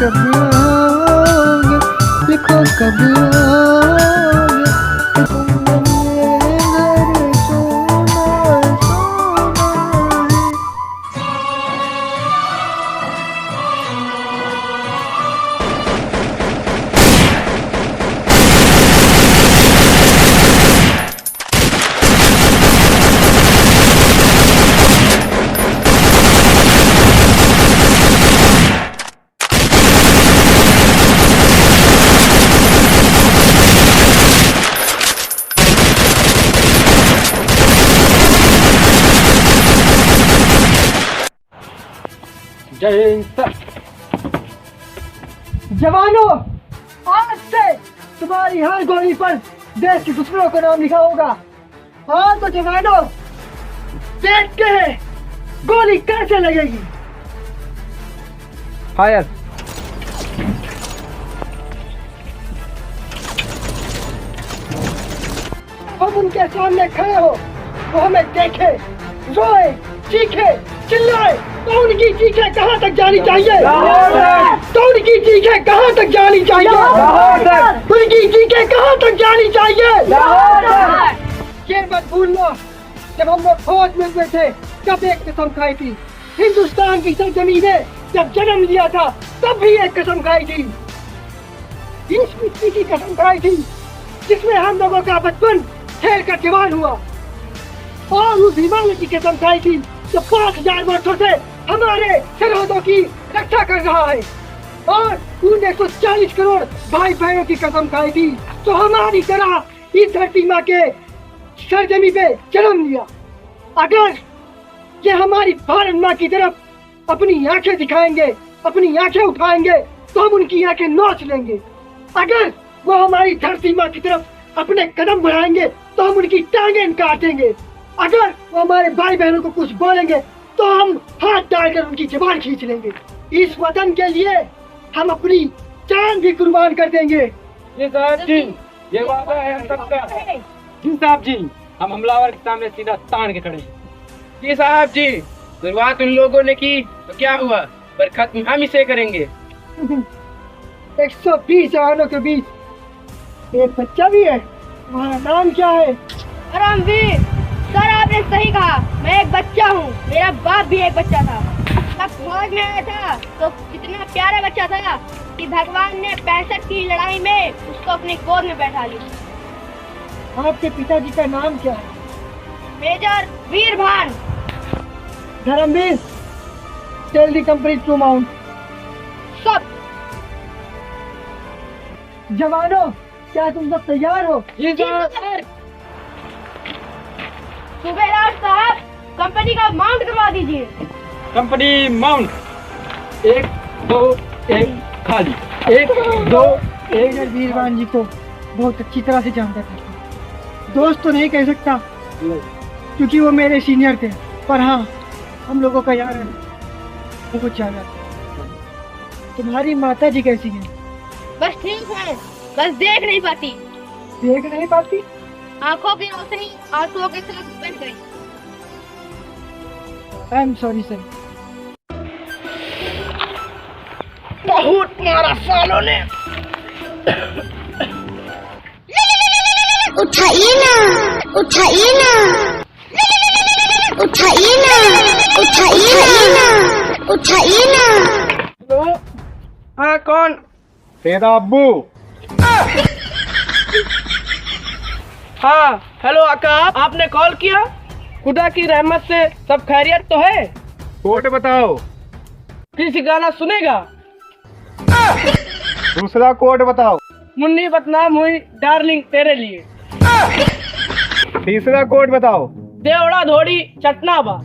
कब आओगे, लिखो कब आओगे, तुम मेरे घर सोना सोना है। जय हिंद सर। जवानों, आज से तुम्हारी हर गोली पर देश के दुश्मनों का नाम लिखा होगा। हाँ तो जवानों, देखते हैं गोली कैसे लगेगी। फायर। हम उनके सामने खड़े हो, वो हमें देखे, रोए, चीखे, चिल्लाए, तो उनकी चीखें कहाँ तक जानी चाहिए? तो उनकी चीखें कहाँ तक जानी चाहिए? उनकी चीखें कहाँ तक जानी चाहिए? ये मत भूलना, जब हम लोग फौज में हुए थे तब एक कसम खाई थी। हिंदुस्तान की सरजमीं ने जब जन्म लिया था तब भी एक कसम खाई थी। इस मिट्टी की कसम खाई थी जिसमें हम लोगों का बचपन खेल कर जवान हुआ, और उस हिमालय की कसम खाई थी जो 5000 वर्षों से हमारे सरहदों की रक्षा कर रहा है, और 140 करोड़ भाई बहनों की कसम खाई थी जो हमारी तरह इस धरती माँ के सरजमी पे जन्म लिया। अगर ये हमारी भारत माँ की तरफ अपनी आंखें दिखाएंगे, अपनी आंखें उठाएंगे, तो हम उनकी आंखें नोच लेंगे। अगर वो हमारी धरती माँ की तरफ अपने कदम बढ़ाएंगे तो हम उनकी टांगें काटेंगे। अगर वो हमारे भाई बहनों को कुछ बोलेंगे तो हम हाथ डालकर उनकी जुबान खींच लेंगे। इस वतन के लिए हम अपनी जान भी कुर्बान कर देंगे। जी साहब जी, ये वादा है हम सबका। जी साहब जी, हम हमलावर के सामने सीधा तान के खड़े हैं। जी साहब जी, शुरुआत उन लोगों ने की तो क्या हुआ, पर खत्म हम इसे करेंगे। 120 जवानों के बीच एक बच्चा भी है, तुम्हारा नाम क्या है? धर्मवीर। सर आपने सही कहा, मैं एक बच्चा हूँ, मेरा बाप भी एक बच्चा था। जब फौज में आया था तो कितना प्यारा बच्चा था कि भगवान ने 65 की लड़ाई में उसको अपनी गोद में बैठा लिया। आपके पिताजी का नाम क्या है? Major Veerbhan. Dharamveer, tell the complete to mount. सब जवानों, क्या तुम सब तैयार हो? जी सर। सूबेदार साहब, कंपनी का माउंट करवा दीजिए। Company mount. 1 2 1 खाली। 1 2 1। मेजर वीरभान जी को बहुत अच्छी तरह से जानता था। दोस्त तो नहीं कह सकता क्योंकि वो मेरे सीनियर थे, पर हाँ हम लोगों का यार है, वो कुछ ज्यादा। तुम्हारी माता जी कैसी है? बस ठीक है, बस देख नहीं पाती। देख नहीं पाती? आंखों की रोशनी आंसुओं के साथ बन गई। I am sorry sir. बहुत मारा सालों ने। उठाइए ना, उठाइए ना, उठाइए ना, उठाइए ना, उठाइए ना। हेलो, हाँ कौन? तेरा अब्बू। हाँ हेलो आका, आपने कॉल किया? खुदा की रहमत से सब खैरियत तो है? कोड बताओ। किसी गाना सुनेगा? दूसरा कोड बताओ। मुन्नी बदनाम हुई डार्लिंग तेरे लिए। तीसरा कोड बताओ। देवड़ा धोड़ी चटनाबा।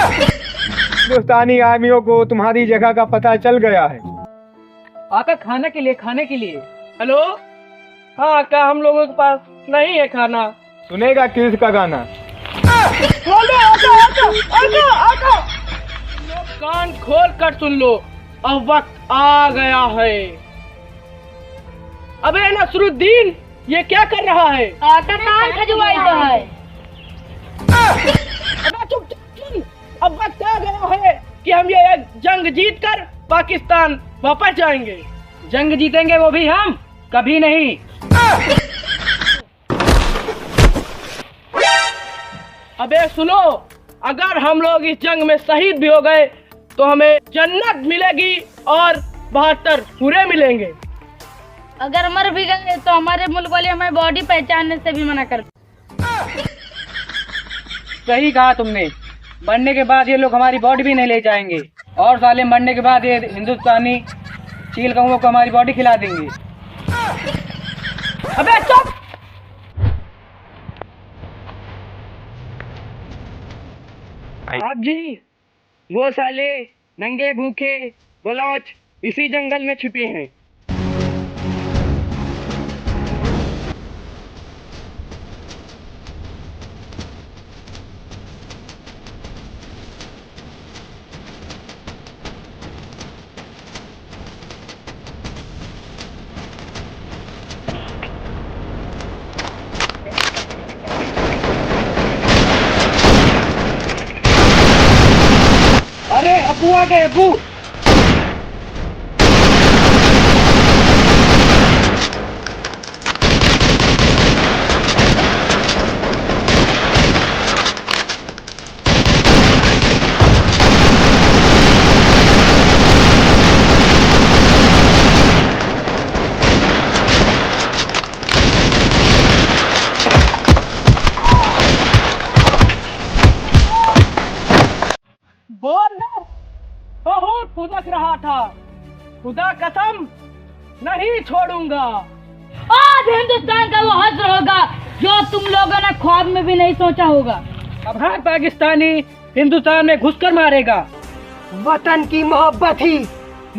हिंदुस्तानी आर्मियों को तुम्हारी जगह का पता चल गया है। आका खाने के लिए, खाने के लिए। हेलो, हाँ आका, हम लोगों के पास नहीं है खाना। सुनेगा किस का गाना? कान खोल कर सुन लो, अब वक्त आ गया है। अबे नसरुद्दीन, ये क्या कर रहा है? आटा कान खजुआई तो है। अबे चुप चुप सुन, अब वक्त आ गया है कि हम ये एक जंग जीतकर पाकिस्तान वापस जाएंगे। जंग जीतेंगे वो भी हम, कभी नहीं। अबे सुनो, अगर हम लोग इस जंग में शहीद भी हो गए तो हमें जन्नत मिलेगी और 72 पूरे मिलेंगे। अगर मर भी गए तो हमारे मुल्क वाले हमें बॉडी पहचानने से भी मना कर। सही कहा तुमने, मरने के बाद ये लोग हमारी बॉडी भी नहीं ले जाएंगे, और साले मरने के बाद ये हिंदुस्तानी चील कौओं को हमारी बॉडी खिला देंगे। अबे चुप! आप जी, वो साले नंगे भूखे बलोच इसी जंगल में छिपे हैं। अरे अबू आ गए, अबू। बोल ना, बहुत फुदक रहा था। खुदा कसम नहीं छोड़ूंगा। आज हिंदुस्तान का वो हश्र होगा जो तुम लोगों ने ख्वाब में भी नहीं सोचा होगा। अब हर पाकिस्तानी हिंदुस्तान में घुसकर मारेगा। वतन की मोहब्बत ही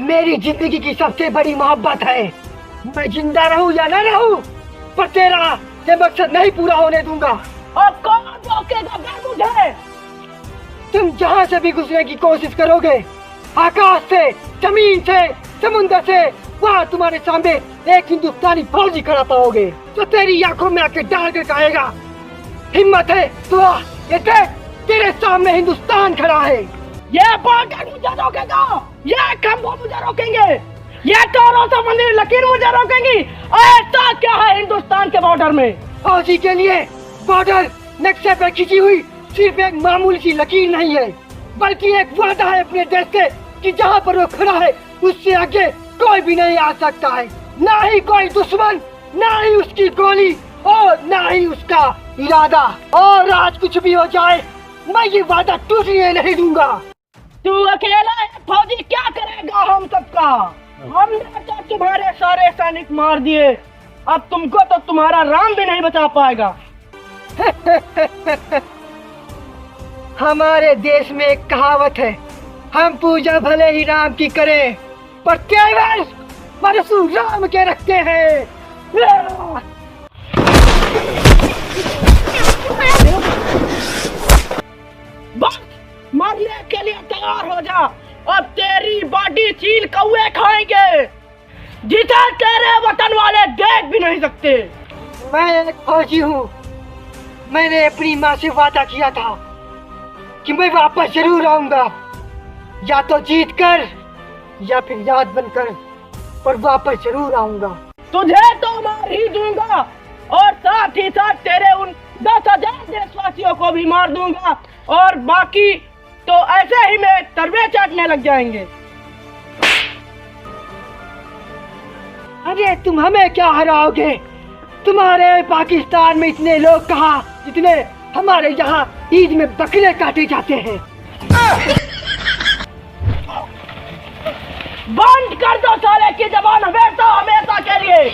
मेरी जिंदगी की सबसे बड़ी मोहब्बत है। मैं जिंदा रहूं या न रहूं, पर तेरा ये मकसद नहीं पूरा होने दूंगा। और कौन रोकेगा मुझे? तुम जहाँ से भी गुजरने की कोशिश करोगे, आकाश से, जमीन से, समुद्र से, वहाँ तुम्हारे सामने एक हिंदुस्तानी फौजी खड़ा पाओगे जो तेरी आंखों में आके डाल कर कहेगा, हिम्मत है तो आ, ये देख, तेरे सामने हिंदुस्तान खड़ा है। ये बॉर्डर मुझे रोकेगा, ये खंभों मुझे रोकेंगे, ये तारों से बंधी लकीर मुझे रोकेंगी। ऐसा क्या है हिंदुस्तान के बॉर्डर में? फौजी के लिए बॉर्डर नक्शे पर खींची हुई सिर्फ एक मामूली सी लकीर नहीं है, बल्कि एक वादा है अपने देश से कि जहाँ पर वो खड़ा है उससे आगे कोई भी नहीं आ सकता है। ना ही कोई दुश्मन, ना ही उसकी गोली, और ना ही उसका इरादा। और आज कुछ भी हो जाए, मैं ये वादा टूटने नहीं दूंगा। तू अकेला है फौजी, क्या करेगा हम सबका? हमने तो तुम्हारे सारे सैनिक मार दिए, अब तुमको तो तुम्हारा राम भी नहीं बचा पाएगा। हमारे देश में एक कहावत है, हम पूजा भले ही राम की करें, पर केवल परशु राम के रखते हैं। बस मरने के लिए तैयार हो जा, अब तेरी बॉडी चील कौवे खाएंगे जिसे तेरे वतन वाले देख भी नहीं सकते। मैं एक फौजी हूँ, मैंने अपनी माँ से वादा किया था कि मैं वापस जरूर आऊंगा, या तो जीत कर या फिर याद बनकर, पर वापस जरूर आऊंगा। तुझे तो मार ही दूंगा, और साथ ही साथ तेरे उन 10,000 देशवासियों को भी मार दूंगा, और बाकी तो ऐसे ही में तरवे चाटने लग जाएंगे। अरे तुम हमें क्या हराओगे? तुम्हारे पाकिस्तान में इतने लोग कहाँ जितने हमारे यहाँ ईद में बकरे काटे जाते हैं। बंद कर दो साले की जबान हमेशा हमेशा के लिए।